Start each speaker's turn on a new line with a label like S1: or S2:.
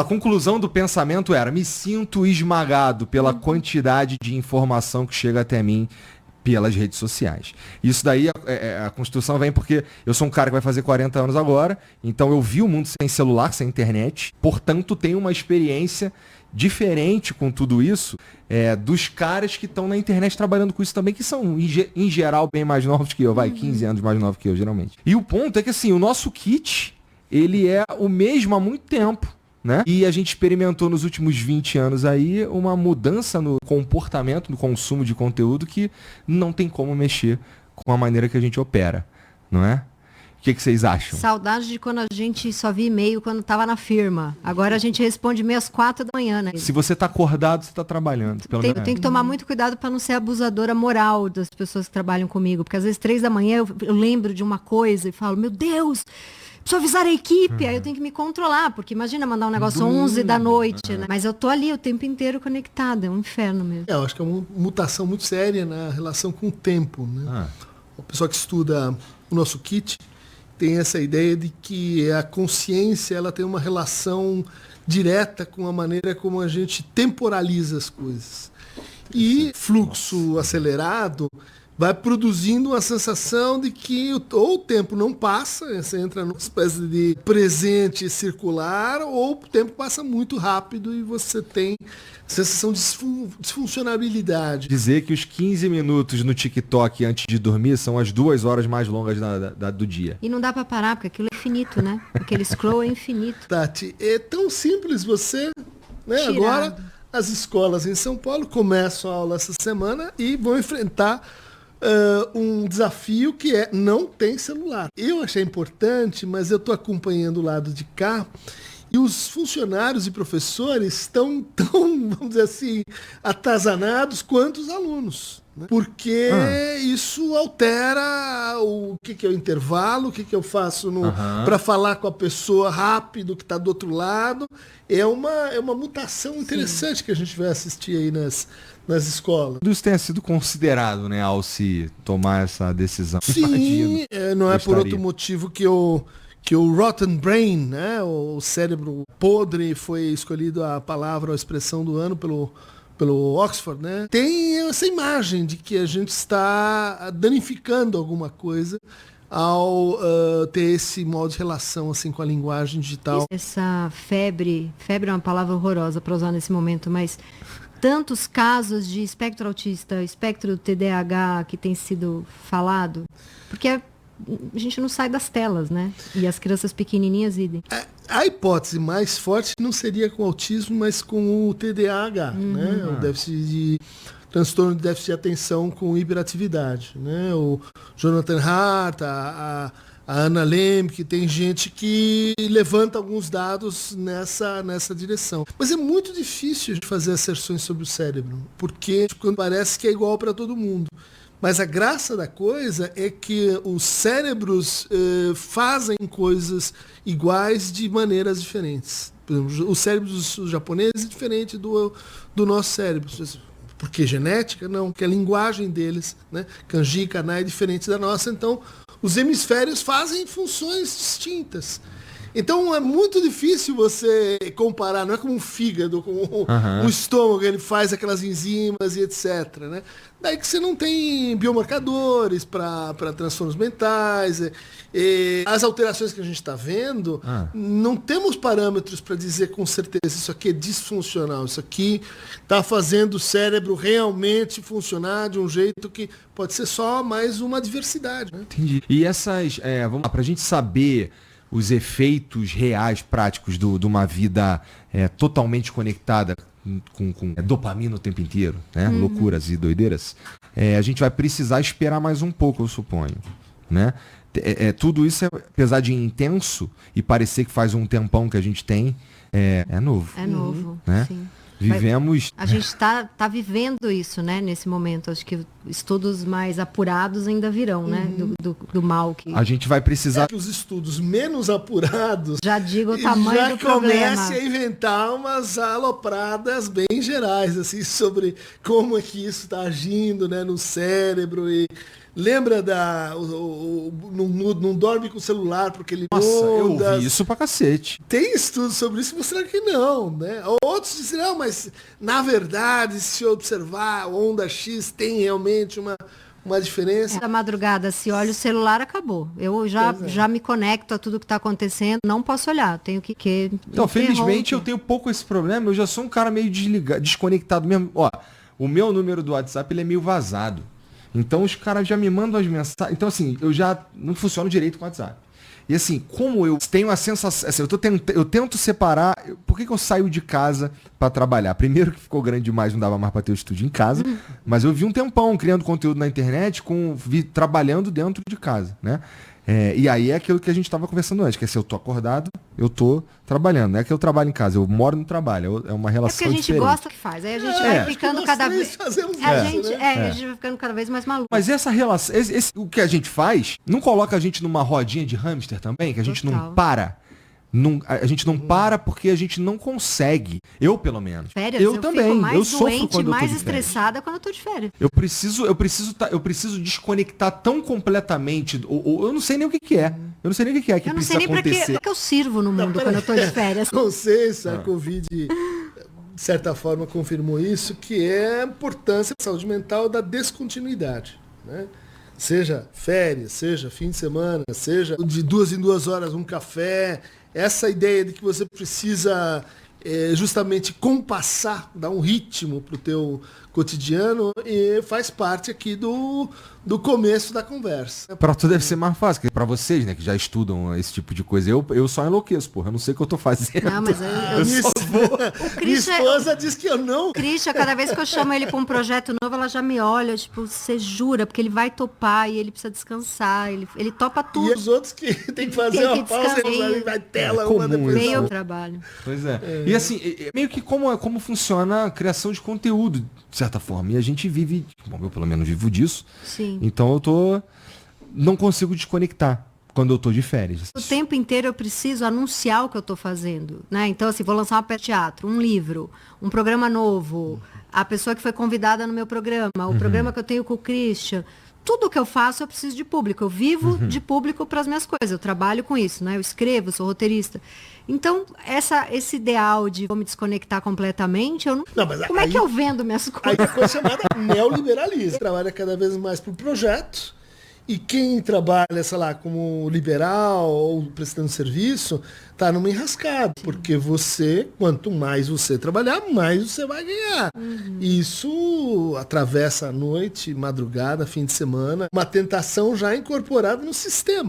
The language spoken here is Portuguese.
S1: conclusão do pensamento era: me sinto esmagado pela quantidade de informação que chega até mim pelas redes sociais. Isso daí, a construção vem porque eu sou um cara que vai fazer 40 anos agora, então eu vi o mundo sem celular, sem internet, portanto tenho uma experiência diferente com tudo isso dos caras que estão na internet trabalhando com isso também, que são, em geral, bem mais novos que eu, 15 anos mais novos que eu, geralmente. E o ponto é que, assim, o nosso kit, ele é o mesmo há muito tempo, né? E a gente experimentou nos últimos 20 anos aí uma mudança no comportamento, no consumo de conteúdo que não tem como mexer com a maneira que a gente opera, não é? O que vocês acham?
S2: Saudade de quando a gente só via e-mail quando estava na firma. Agora a gente responde e-mail às 4 da manhã, né?
S1: Se você está acordado, você está trabalhando.
S2: Tem que tomar muito cuidado para não ser abusadora moral das pessoas que trabalham comigo. Porque às vezes 3 da manhã eu lembro de uma coisa e falo, meu Deus, preciso avisar a equipe. Aí eu tenho que me controlar, porque imagina mandar um negócio 11 da noite, né? Mas eu tô ali o tempo inteiro conectada, é um inferno mesmo.
S3: Eu acho que é uma mutação muito séria na relação com o tempo, né? O pessoal que estuda o nosso kit tem essa ideia de que a consciência ela tem uma relação direta com a maneira como a gente temporaliza as coisas. E fluxo acelerado vai produzindo uma sensação de que ou o tempo não passa, você entra numa espécie de presente circular, ou o tempo passa muito rápido e você tem sensação de disfuncionabilidade.
S1: Dizer que os 15 minutos no TikTok antes de dormir são as 2 horas mais longas do dia.
S2: E não dá pra parar, porque aquilo é infinito, né? Aquele scroll é infinito.
S3: Tati, é tão simples você, né? Agora, as escolas em São Paulo começam a aula essa semana e vão enfrentar um desafio que não tem celular. Eu achei importante, mas eu estou acompanhando o lado de cá e os funcionários e professores estão tão, vamos dizer assim, atazanados quanto os alunos. Né? Porque isso altera o que é o intervalo, o que eu faço para falar com a pessoa rápido que está do outro lado. É uma mutação interessante que a gente vai assistir aí nas escolas.
S1: Isso tenha sido considerado, né, ao se tomar essa decisão.
S3: Sim, não é por outro motivo que o rotten brain, né, o cérebro podre, foi escolhido a palavra ou a expressão do ano pelo Oxford, né? Tem essa imagem de que a gente está danificando alguma coisa ao ter esse modo de relação assim com a linguagem digital.
S2: Essa febre é uma palavra horrorosa para usar nesse momento, mas tantos casos de espectro autista, espectro TDAH que tem sido falado, porque a gente não sai das telas, né? E as crianças pequenininhas idem.
S3: A hipótese mais forte não seria com o autismo, mas com o TDAH, né? O déficit transtorno de déficit de atenção com hiperatividade, né? O Jonathan Hart, a Ana Lem, que tem gente que levanta alguns dados nessa direção. Mas é muito difícil de fazer asserções sobre o cérebro, porque parece que é igual para todo mundo. Mas a graça da coisa é que os cérebros fazem coisas iguais de maneiras diferentes. Por exemplo, o cérebro dos japoneses é diferente do nosso cérebro. Por que genética? Não, porque a linguagem deles, né? Kanji, kana é diferente da nossa, então os hemisférios fazem funções distintas. Então é muito difícil você comparar, não é como um fígado, como o estômago, ele faz aquelas enzimas e etc. Né? Daí que você não tem biomarcadores para transtornos mentais. As alterações que a gente está vendo, não temos parâmetros para dizer com certeza isso aqui é disfuncional, isso aqui está fazendo o cérebro realmente funcionar de um jeito que pode ser só mais uma diversidade. Né?
S1: Entendi. E essas, vamos lá, para a gente saber os efeitos reais, práticos de uma vida totalmente conectada com dopamina o tempo inteiro, né? Loucuras e doideiras, a gente vai precisar esperar mais um pouco, eu suponho. Né? Tudo isso, apesar de intenso e parecer que faz um tempão que a gente tem, é novo.
S2: É novo,
S1: né?
S2: Sim.
S1: Vivemos...
S2: A gente tá vivendo isso, né, nesse momento. Acho que estudos mais apurados ainda virão, né, do mal que...
S1: A gente vai precisar...
S3: que os estudos menos apurados...
S2: Já digo o tamanho do problema.
S3: Já comece a inventar umas alopradas bem gerais, assim, sobre como é que isso está agindo, né, no cérebro e Lembra não dorme com o celular porque ele
S1: Nossa, eu
S3: ondas.
S1: ouvi isso pra cacete.
S3: Tem estudos sobre isso mostrando que não, né? Outros dizem, não, mas na verdade, se observar, a onda X tem realmente uma diferença.
S2: Da madrugada, se olha o celular, acabou. Eu já me conecto a tudo que está acontecendo, não posso olhar, tenho que
S1: Então, felizmente eu tenho pouco esse problema, eu já sou um cara meio desconectado mesmo. Ó, o meu número do WhatsApp ele é meio vazado. Então os caras já me mandam as mensagens. Então, assim, eu já não funciono direito com o WhatsApp. E assim, como eu tenho a sensação. Assim, eu tento separar. Por que eu saio de casa para trabalhar? Primeiro que ficou grande demais, não dava mais para ter o estúdio em casa. Mas eu vi um tempão criando conteúdo na internet, trabalhando dentro de casa, né? E aí é aquilo que a gente estava conversando antes, que é se eu tô acordado, eu tô trabalhando. Não é que eu trabalho em casa, eu moro no trabalho. É uma relação
S2: porque a gente
S1: diferente.
S2: gosta que faz. Aí a gente vai ficando cada vez.
S3: A gente
S2: vai ficando cada vez mais maluco.
S1: Mas essa relação, o que a gente faz, não coloca a gente numa rodinha de hamster também, que a gente não para. A gente não para porque a gente não consegue. Eu, pelo menos.
S2: Férias,
S1: eu também.
S2: Fico mais
S1: eu sofro
S2: doente,
S1: quando
S2: mais
S1: eu tô de
S2: estressada quando eu tô de férias.
S1: Eu preciso desconectar tão completamente. Ou eu não sei nem o que é. Eu não sei nem o que é que
S2: Eu não sei
S1: precisa
S2: nem pra
S1: acontecer.
S2: que eu sirvo no mundo quando eu tô de férias.
S3: Consciência, a Covid, de certa forma, confirmou isso, que é a importância da saúde mental da descontinuidade, né? Seja férias, seja fim de semana, seja de 2 em 2 horas um café. Essa ideia de que você precisa justamente compassar, dar um ritmo para o teu cotidiano, e faz parte aqui do começo da conversa.
S1: Pra tu deve ser mais fácil, que pra vocês, né, que já estudam esse tipo de coisa. Eu só enlouqueço, porra. Eu não sei o que eu tô fazendo.
S2: Não, mas eu
S1: só vou.
S3: Minha esposa diz que eu não.
S2: O Christian, cada vez que eu chamo ele pra um projeto novo, ela já me olha, tipo, você jura? Porque ele vai topar e ele precisa descansar, ele topa tudo.
S3: E os outros que tem que fazer uma pausa, eles vai tela uma
S1: comum
S3: depois da
S2: Meio
S3: outra.
S2: trabalho.
S1: Pois é. E assim, meio que como funciona a criação de conteúdo, de certa forma. E a gente vive, bom, eu pelo menos vivo disso.
S2: Sim.
S1: Então não consigo desconectar quando eu tô de férias.
S2: O tempo inteiro eu preciso anunciar o que eu tô fazendo, né? Então, assim, vou lançar uma peça de teatro, um livro, um programa novo, a pessoa que foi convidada no meu programa, o programa que eu tenho com o Christian. Tudo que eu faço, eu preciso de público. Eu vivo de público para as minhas coisas. Eu trabalho com isso, né? Eu escrevo, sou roteirista. Então, esse ideal de vou me desconectar completamente, eu não.
S3: Mas
S2: como é que eu vendo minhas
S3: Aí
S2: coisas?
S3: a coisa chamada neoliberalismo. Trabalha cada vez mais por projeto. E quem trabalha, sei lá, como liberal ou prestando serviço, tá numa enrascada. Porque quanto mais você trabalhar, mais você vai ganhar. Isso atravessa a noite, madrugada, fim de semana. Uma tentação já incorporada no sistema.